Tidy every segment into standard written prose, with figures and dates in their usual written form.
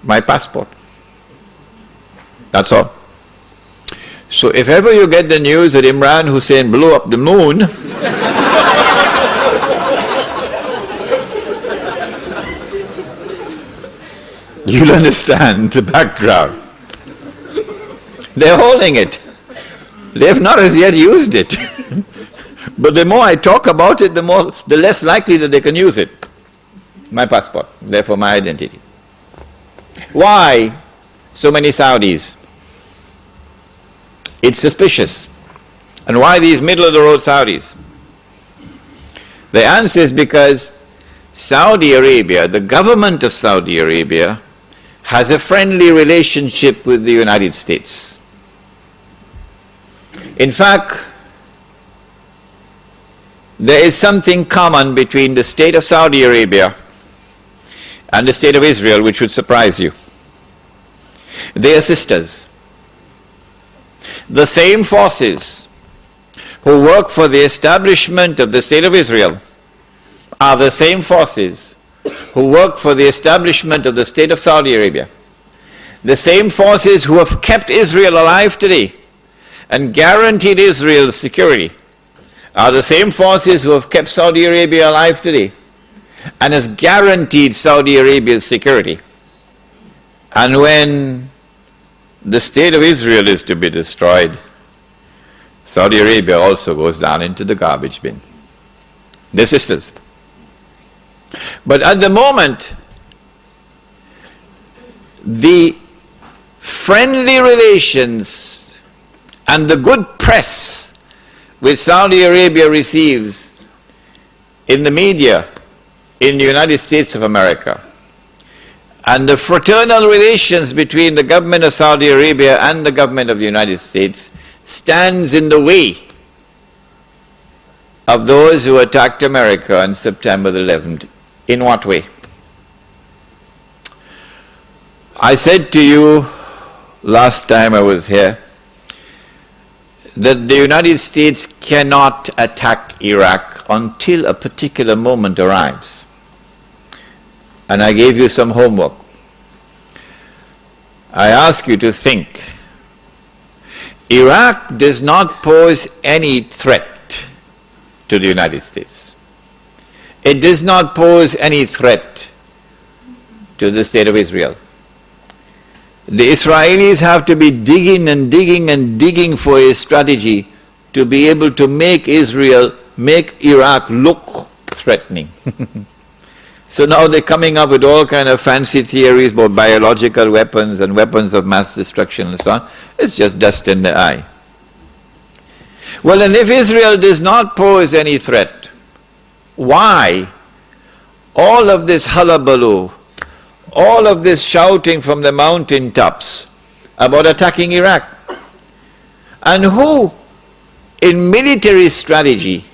My passport. That's all. So if ever you get the news that Imran Hussein blew up the moon, you'll understand the background. They're holding it. They have not as yet used it. But the more I talk about it, the less likely that they can use it. My passport, therefore my identity. Why so many Saudis? It's suspicious. And why these middle-of-the-road Saudis? The answer is because Saudi Arabia, the government of Saudi Arabia, has a friendly relationship with the United States. In fact, there is something common between the state of Saudi Arabia and the state of Israel which would surprise you. They are sisters. The same forces who work for the establishment of the state of Israel are the same forces who work for the establishment of the state of Saudi Arabia. The same forces who have kept Israel alive today and guaranteed Israel's security are the same forces who have kept Saudi Arabia alive today and has guaranteed Saudi Arabia's security. And when the state of Israel is to be destroyed, Saudi Arabia also goes down into the garbage bin. They're sisters. But at the moment, the friendly relations and the good press which Saudi Arabia receives in the media in the United States of America, and the fraternal relations between the government of Saudi Arabia and the government of the United States stands in the way of those who attacked America on September the 11th. In what way? I said to you last time I was here that the United States cannot attack Iraq until a particular moment arrives. And I gave you some homework. I ask you to think. Iraq does not pose any threat to the United States. It does not pose any threat to the state of Israel. The Israelis have to be digging and digging and digging for a strategy to be able to make Iraq look threatening. So now they're coming up with all kind of fancy theories about biological weapons and weapons of mass destruction and so on. It's just dust in the eye. Well, and if Israel does not pose any threat, why all of this hullabaloo, all of this shouting from the mountaintops about attacking Iraq? And who, in military strategy,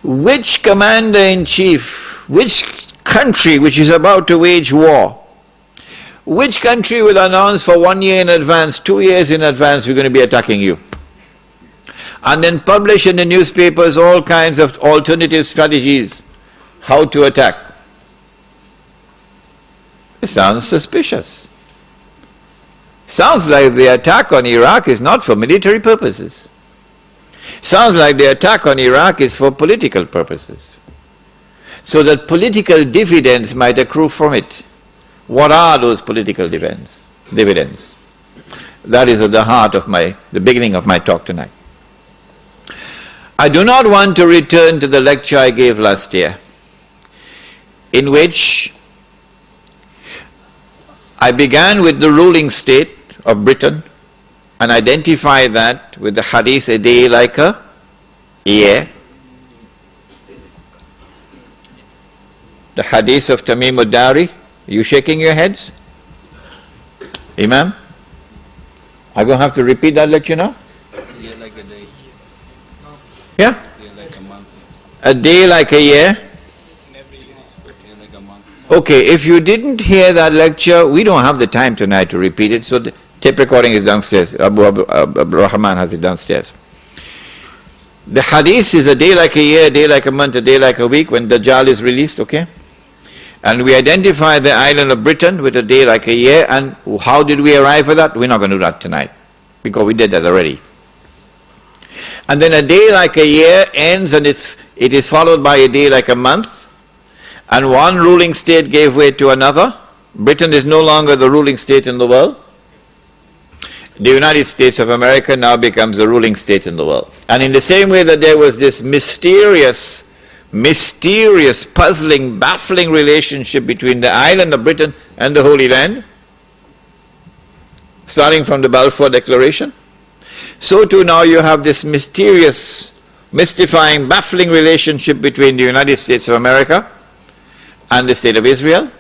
which commander-in-chief, which country which is about to wage war, which country will announce for 1 year in advance, 2 years in advance, we're going to be attacking you? And then publish in the newspapers all kinds of alternative strategies, how to attack. It sounds suspicious. Sounds like the attack on Iraq is not for military purposes. Sounds like the attack on Iraq is for political purposes, so that political dividends might accrue from it. What are those political dividends? That is at the heart of the beginning of my talk tonight. I do not want to return to the lecture I gave last year, in which I began with the ruling state of Britain and identified that with the hadith, a day like a year. The hadith of Tamim ad-Dari. Are you shaking your heads? Imam? I'm going to have to repeat that lecture now? Yeah, like a day. Yeah? Yeah, like a month. A day like a year? Yeah, like a month. Okay, if you didn't hear that lecture, we don't have the time tonight to repeat it, so the tape recording is downstairs. Abu Rahman has it downstairs. The hadith is a day like a year, a day like a month, a day like a week when Dajjal is released, okay? And we identified the island of Britain with a day like a year, and how did we arrive at that? We're not going to do that tonight, because we did that already. And then a day like a year ends, and it is followed by a day like a month, and one ruling state gave way to another. Britain is no longer the ruling state in the world. The United States of America now becomes the ruling state in the world. And in the same way that there was this mysterious, puzzling, baffling relationship between the island of Britain and the Holy Land, starting from the Balfour Declaration, so too now you have this mysterious, mystifying, baffling relationship between the United States of America and the State of Israel,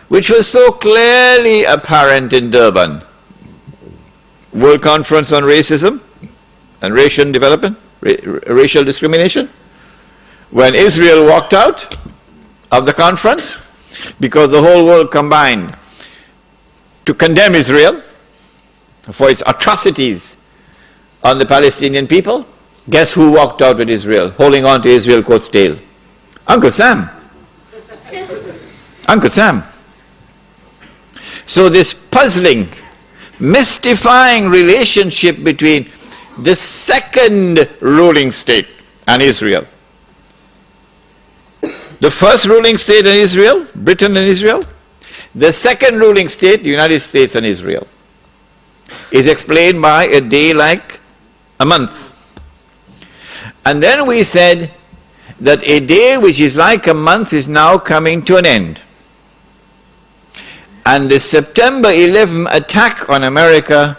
which was so clearly apparent in Durban, World Conference on Racism and Racial Development, Racial Discrimination, when Israel walked out of the conference because the whole world combined to condemn Israel for its atrocities on the Palestinian people. Guess who walked out with Israel, holding on to Israel's coat's tail? Uncle Sam. Uncle Sam. So this puzzling, mystifying relationship between the second ruling state and Israel. The first ruling state in Israel, Britain and Israel. The second ruling state, the United States and Israel, is explained by a day like a month. And then we said that a day which is like a month is now coming to an end. And the September 11 attack on America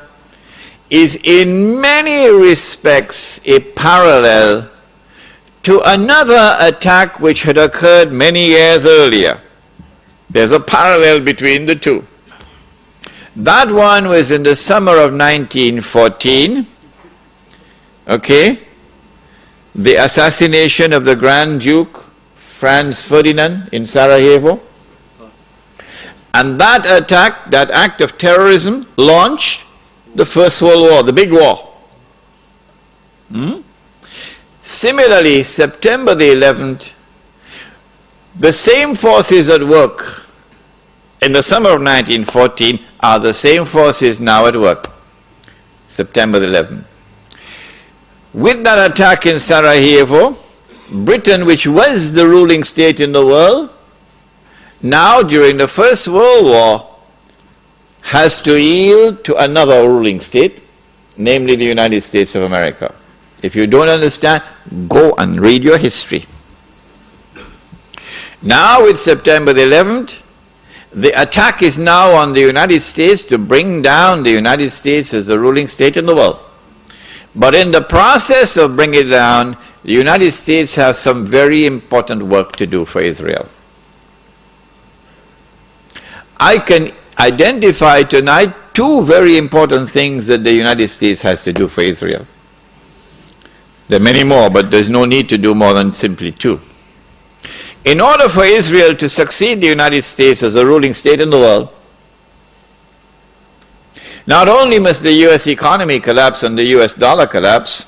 is in many respects a parallel to another attack which had occurred many years earlier. There's a parallel between the two. That one was in the summer of 1914, okay? The assassination of the Grand Duke Franz Ferdinand in Sarajevo. And that attack, that act of terrorism, launched the First World War, the big war. Similarly, September the 11th, the same forces at work in the summer of 1914 are the same forces now at work, September the 11th. With that attack in Sarajevo, Britain, which was the ruling state in the world, now during the First World War, has to yield to another ruling state, namely the United States of America. If you don't understand, go and read your history. Now with September the 11th, the attack is now on the United States to bring down the United States as the ruling state in the world. But in the process of bringing it down, the United States have some very important work to do for Israel. I can identify tonight two very important things that the United States has to do for Israel. There are many more, but there's no need to do more than simply two. In order for Israel to succeed the United States as a ruling state in the world, not only must the US economy collapse and the US dollar collapse,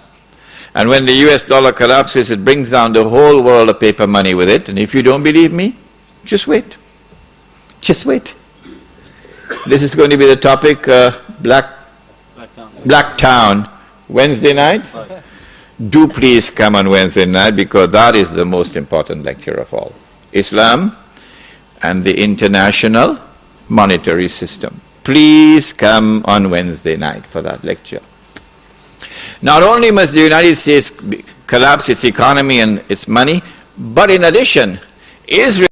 and when the US dollar collapses, it brings down the whole world of paper money with it, and if you don't believe me, just wait. Just wait. This is going to be the topic, Blacktown, Wednesday night. Do please come on Wednesday night, because that is the most important lecture of all. Islam and the international monetary system. Please come on Wednesday night for that lecture. Not only must the United States collapse its economy and its money, but in addition, Israel